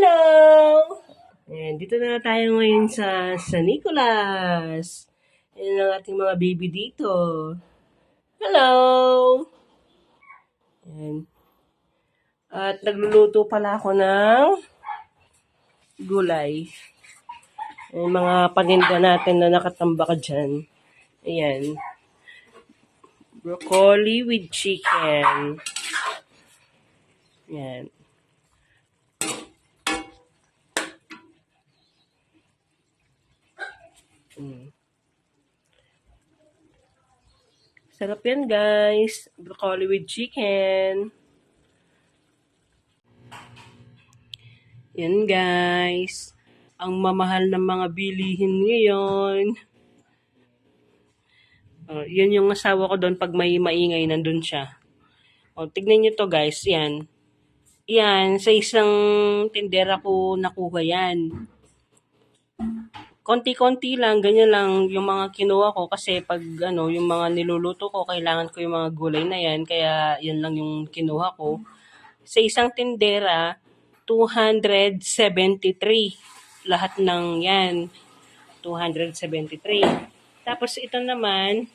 Hello! Ayan, dito na tayo ngayon sa San Nicolas. Ayan ang ating mga baby dito. Hello! Ayan. At nagluluto pala ako ng gulay. Ayan, mga paninda natin na nakatambaka dyan. Ayan. Broccoli with chicken. Ayan. Sarap yan, guys. Broccoli with chicken. Yan, guys. Ang mamahal ng mga bilihin ngayon. Yan yung asawa ko doon pag may maingay, nandun siya. Tignan nyo to, guys. Yan. Yan, sa isang tindera ko nakuha yan. Konti-konti lang, ganyan lang yung mga kinuha ko kasi pag yung mga niluluto ko, kailangan ko yung mga gulay na yan, kaya yan lang yung kinuha ko. Sa isang tindera, 273. Lahat ng yan, 273. Tapos ito naman,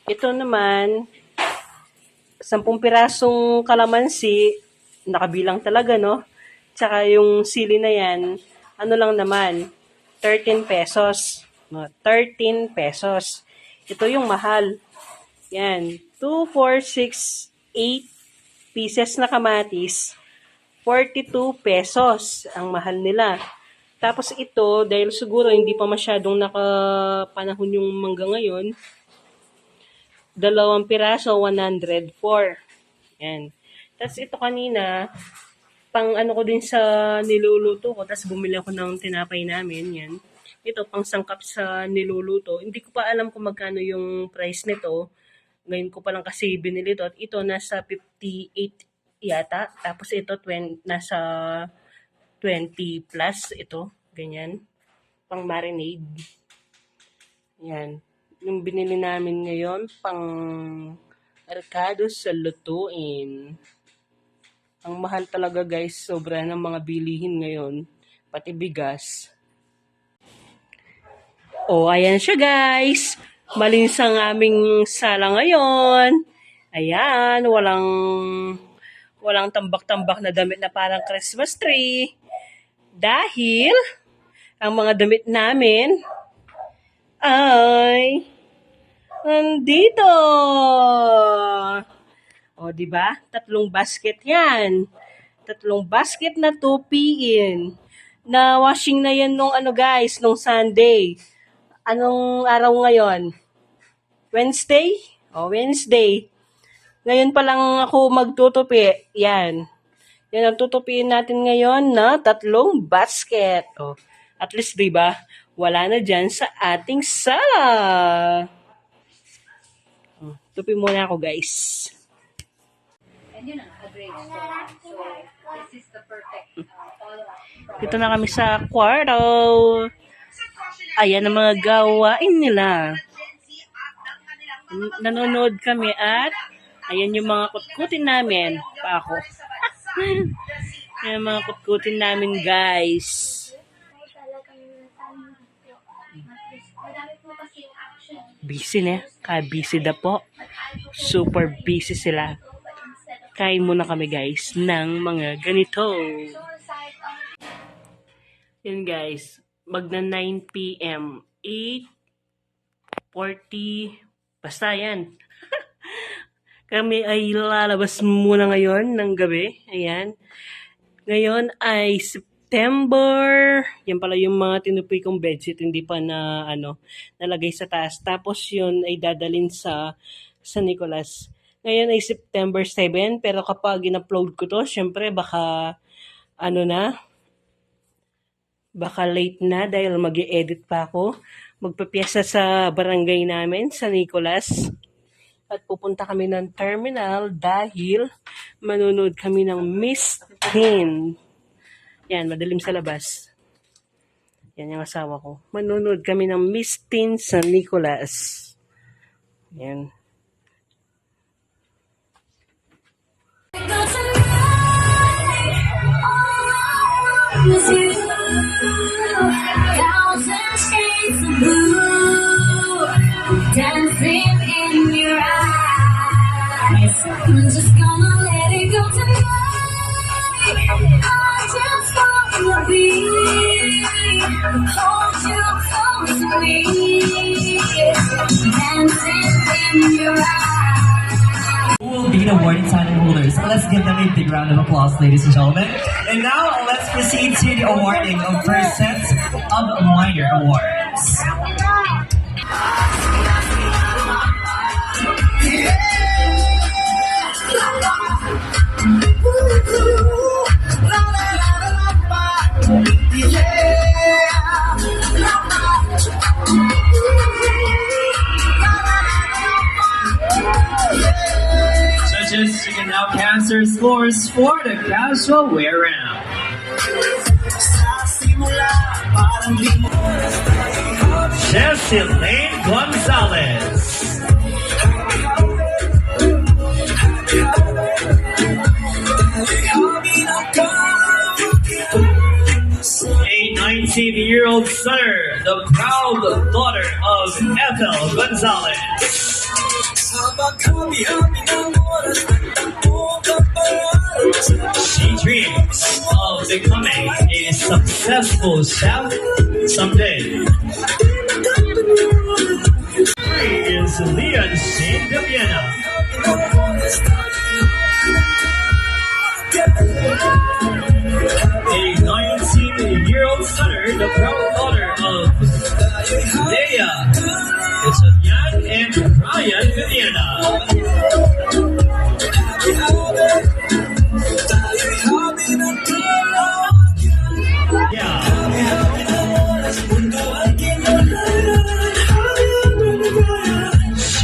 10 pirasong kalamansi, nakabilang talaga, no? Tsaka yung sili na yan, lang naman, 13 pesos. No? 13 pesos. Ito yung mahal. Yan, 2, 4, 6, 8 pieces na kamatis, 42 pesos ang mahal nila. Tapos ito, dahil siguro hindi pa masyadong nakapanahon yung mangga ngayon, 2 piraso, 104. Yan. Tapos ito kanina, pang ko din sa niluluto ko, tapos bumili ako ng tinapay namin, yan. Ito, pang sangkap sa niluluto. Hindi ko pa alam kung magkano yung price nito. Ngayon ko pa lang kasi binili ito. At ito, nasa 58 yata. Tapos ito, nasa 20 plus. Ito, ganyan. Pang marinade. Yan. Yung binili namin ngayon, pang arkado sa lutuin. Ang mahal talaga, guys, sobra ng mga bilihin ngayon, pati bigas. Ayan siya, guys. Malinis ang aming sala ngayon. Ayan, walang tambak-tambak na damit na parang Christmas tree. Dahil ang mga damit namin ay nandito. Di ba? 3 basket yan. 3 basket na tupiin. Na washing na yan nung guys, nung Sunday. Anong araw ngayon? Wednesday? Wednesday. Ngayon pa lang ako magtutupi. Yan. Yan ang tutupiin natin ngayon na 3 basket. At least, di ba? Wala na dyan sa ating sala. Tupi muna ako, guys. Yun ang grade store. So, this is the perfect follow-up. Dito na kami sa kwarto. Ayan ang mga gawain nila. Nanonood kami at ayan yung mga kutkutin namin. Pa ako. Ayan mga kutkutin namin, guys. Busy na. Busy na po. Super busy sila. Kain muna kami, guys, ng mga ganito. Yan, guys. Magna 9 p.m. 8:40. Basta yan. Kami ay lalabas muna ngayon ng gabi. Ayan. Ngayon ay September. Yan pala yung mga tinupoy kong bedsheet. Hindi pa na nalagay sa taas. Tapos yun ay dadalhin sa San Nicolas. Ngayon ay September 7, pero kapag in-upload ko to, syempre baka baka late na dahil mag-i-edit pa ako. Magpapiyesa sa barangay namin, sa Nicolas. At pupunta kami ng terminal dahil manonood kami ng Miss Teen. Yan, madilim sa labas. Yan yung asawa ko. Manonood kami ng Miss Teen sa Nicolas. Yan. was you. Thousand shades of blue dancing in your eyes. I'm just gonna let it go tonight. I just wanna be, hold you close to me, dancing in your eyes. Who will be the awarding title holders? Let's give them a big round of applause, ladies and gentlemen. And now, let's proceed to the awarding of first set of minor awards. Judges, you can now cast your scores for the casual wear round. Jessie Lane Gonzalez. A 19-year-old Sutter, the proud daughter of Ethel Gonzalez. She dreams of becoming a successful chef someday. Three is Leon Shane de Viena. A 19-year-old Sutter, the proud daughter of Leia Echanian and Ryan Viviana.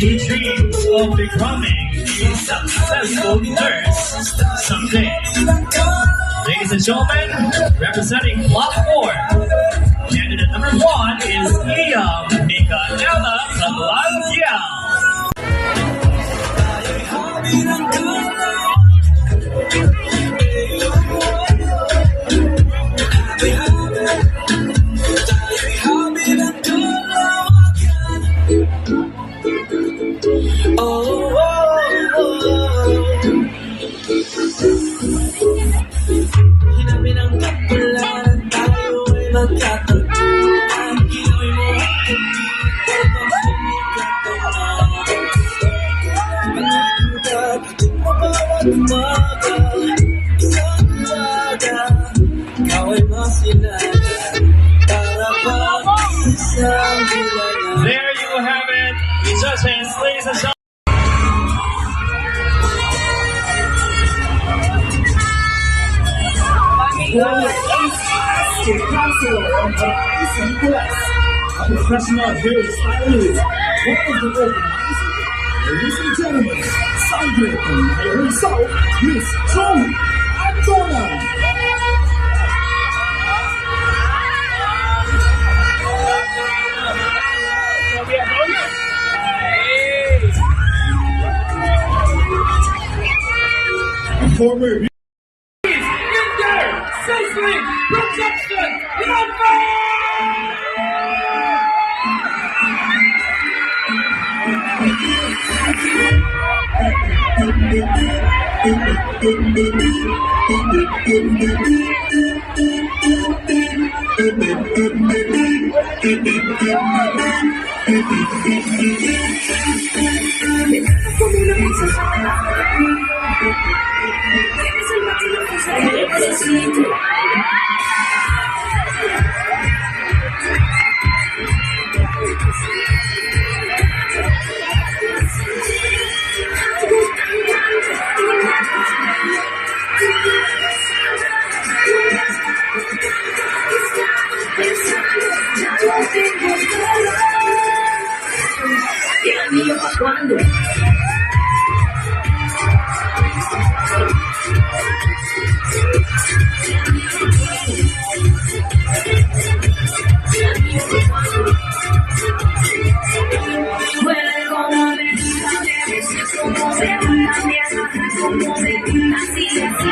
She dreams of becoming a successful nurse someday. Ladies and gentlemen, representing Block 4, candidate number 1 is Iya Micaela Cablangial. There you have it, judges, ladies and gentlemen. A professional hairstylist, one of the organizers. Ladies and gentlemen, Sandra and herself, Miss Joey Antona. Former safely protection Cuando así, así.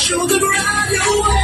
Show them around your way.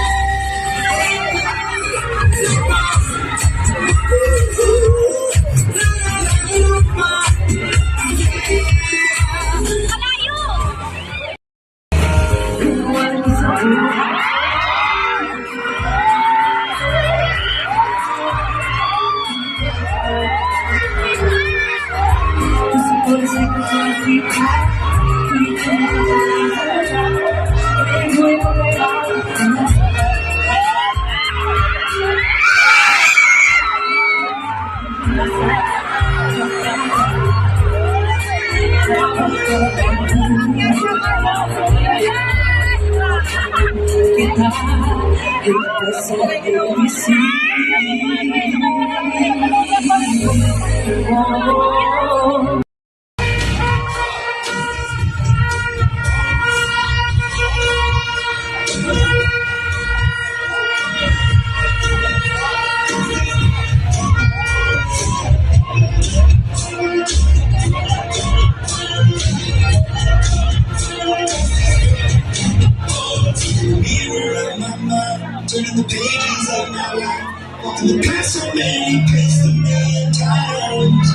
Turning the pages of my life. Walking the path so many places a million times.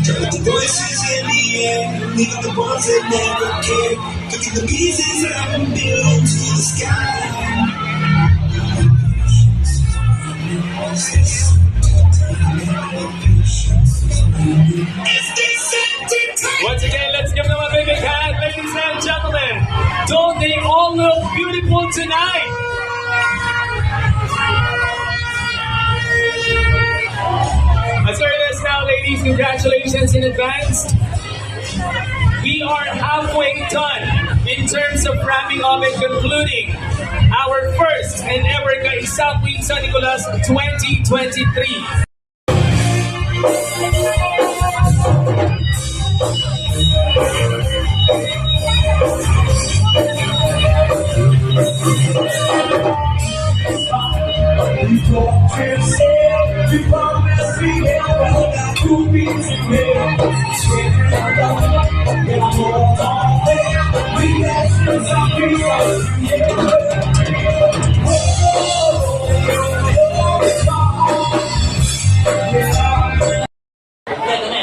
Drowning the voices in the air. Leaving the ones that never care. Picking the pieces I'm building to the sky. Once again, let's give them a big hand, ladies and gentlemen. Don't they all look beautiful tonight? As early as now, ladies, congratulations in advance. We are halfway done in terms of wrapping up and concluding our first and ever Kaisang Week San Nicolas 2023.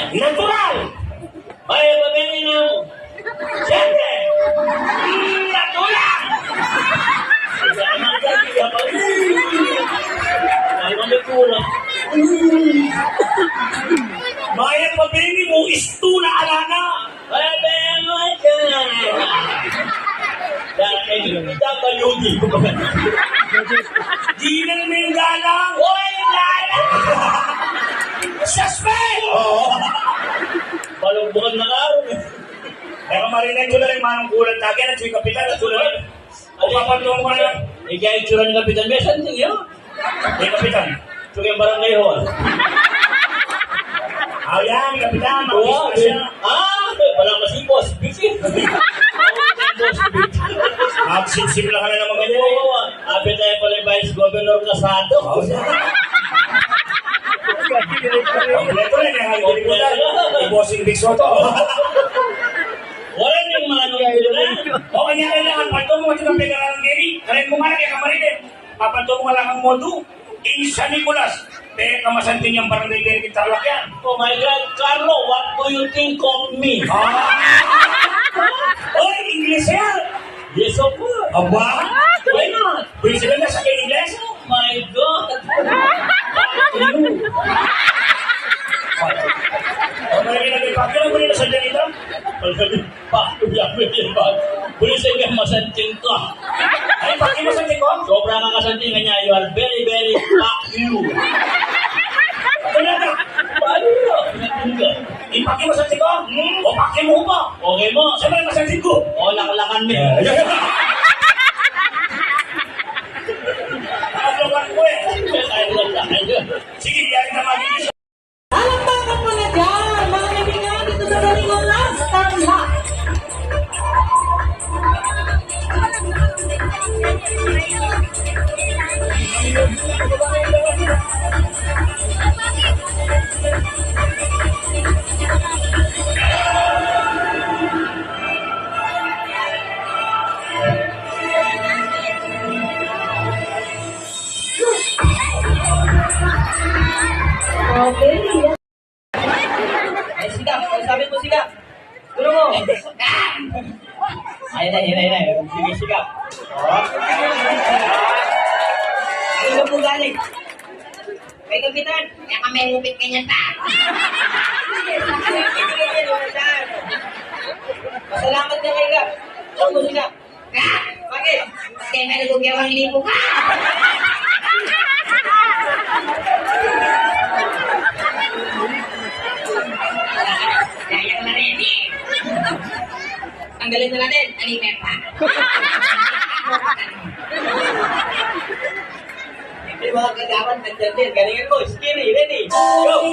Natural! Ay, mabili ng... Siyempre! Natural! Ay, natural. Bayan pabili mo, isto na alana! Ay, bayan mo ito! WD. Di na namin galang! Hoy, galang! Suspend! Oo. Palugbukan na araw. Pero marinig ko na rin manong kulang tagyan at yung kapitan at sulat. O papantong ko na lang. Kaya itsura ng kapitan. May santing yun. May kapitan. Ito yung barangay hall. Yan, kapitan. Makis na siya. Wala masipos. Busy. Absent-sim lang ka na naman ganyan. Oo. Abit tayo pala yung Vice Governor Casado. Kompleto rin eh. Bossing Big Soto. Wala niyong mga nung na. O kanya kailangan. Panto mo ito ng pegarang geri. Kaya mo nga kaya kamarin. Papanto mo nga lang ang modu. In San Nicolas. Kaya kamasantin yung barangay geri kitarlak yan. Oh my God. Carlo, what do you think of me? Oy, English yan. Yes, of course. Aba? Why not? Pwede sila na sa English? Oh my God. Malagi na kayo. Kailan mo rin nasa dyan ito? Pulis ay kaya masanting ka. Ay, paki masanting ko? Sobra ka kasantingan niya. You are very, very fuck you. Ano na? Paano yun? Ipaki masanting ko? O paki mo ba? Okay mo. Saan ba masanting ko? O, laklakan mo. Laklakan ko eh. Sige, yan ka magigising. Alambakan mo na dyan, mga kaibigan, dito sa galing last time lock. Okay. Ay, siga. Ay, sabi mo, siga. Tulong mo. Ay, ay. Sige, siga. Oh. Ano po galing? Kay Kapitan. Kaya kami ngupit kanya ta. Masalamat na kayo ka. Tulong mo, siga. Bakit? Kaya nalugyan ang libo ka. Sayang na rin eh. Tanggalin na natin. Alimen pa. May mga kagawan nandyan din. Galingan mo. Skiri. Ready. Go.